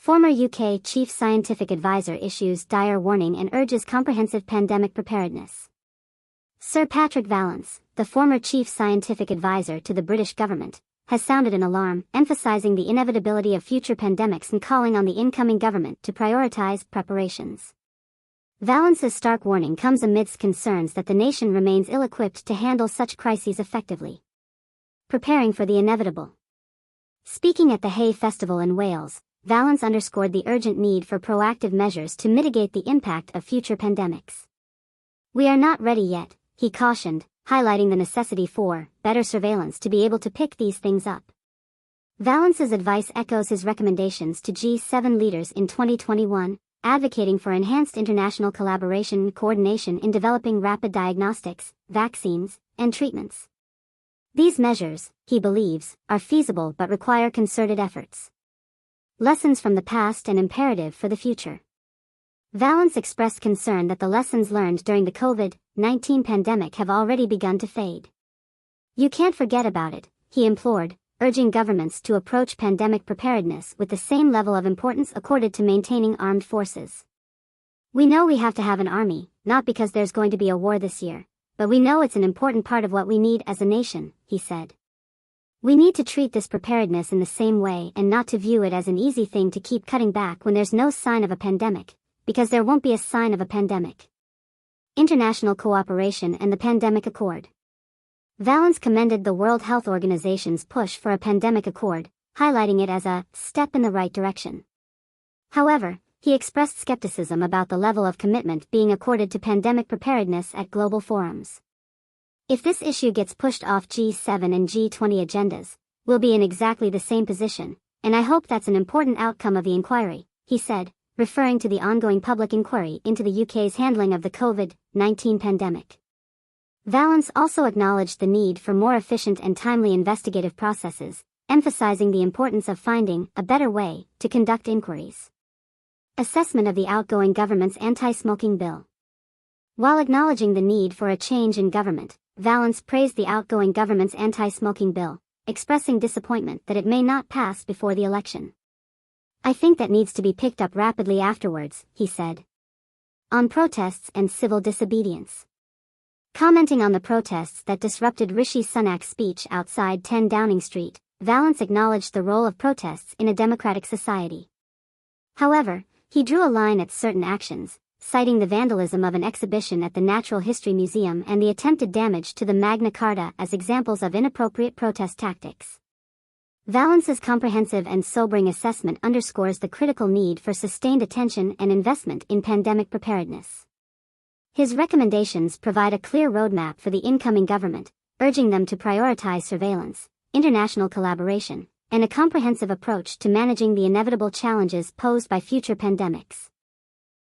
Former UK Chief Scientific Advisor issues dire warning and urges comprehensive pandemic preparedness. Sir Patrick Vallance, the former Chief Scientific Advisor to the British government, has sounded an alarm, emphasizing the inevitability of future pandemics and calling on the incoming government to prioritize preparations. Vallance's stark warning comes amidst concerns that the nation remains ill-equipped to handle such crises effectively. Preparing for the inevitable. Speaking at the Hay Festival in Wales, Vallance underscored the urgent need for proactive measures to mitigate the impact of future pandemics. "We are not ready yet," he cautioned, highlighting the necessity for better surveillance to be able to pick these things up. Vallance's advice echoes his recommendations to G7 leaders in 2021, advocating for enhanced international collaboration and coordination in developing rapid diagnostics, vaccines, and treatments. These measures, he believes, are feasible but require concerted efforts. Lessons from the past and imperative for the future. Vallance expressed concern that the lessons learned during the COVID-19 pandemic have already begun to fade. "You can't forget about it," he implored, urging governments to approach pandemic preparedness with the same level of importance accorded to maintaining armed forces. "We know we have to have an army, not because there's going to be a war this year, but we know it's an important part of what we need as a nation," he said. "We need to treat this preparedness in the same way and not to view it as an easy thing to keep cutting back when there's no sign of a pandemic, because there won't be a sign of a pandemic." International cooperation and the Pandemic Accord. Vallance commended the World Health Organization's push for a pandemic accord, highlighting it as a step in the right direction. However, he expressed skepticism about the level of commitment being accorded to pandemic preparedness at global forums. "If this issue gets pushed off G7 and G20 agendas, we'll be in exactly the same position, and I hope that's an important outcome of the inquiry," he said, referring to the ongoing public inquiry into the UK's handling of the COVID-19 pandemic. Vallance also acknowledged the need for more efficient and timely investigative processes, emphasizing the importance of finding a better way to conduct inquiries. Assessment of the outgoing government's anti-smoking bill. While acknowledging the need for a change in government, Vallance praised the outgoing government's anti-smoking bill, expressing disappointment that it may not pass before the election. "I think that needs to be picked up rapidly afterwards," he said. On protests and civil disobedience. Commenting on the protests that disrupted Rishi Sunak's speech outside 10 Downing Street, Vallance acknowledged the role of protests in a democratic society. However, he drew a line at certain actions, citing the vandalism of an exhibition at the Natural History Museum and the attempted damage to the Magna Carta as examples of inappropriate protest tactics. Vallance's comprehensive and sobering assessment underscores the critical need for sustained attention and investment in pandemic preparedness. His recommendations provide a clear roadmap for the incoming government, urging them to prioritize surveillance, international collaboration, and a comprehensive approach to managing the inevitable challenges posed by future pandemics.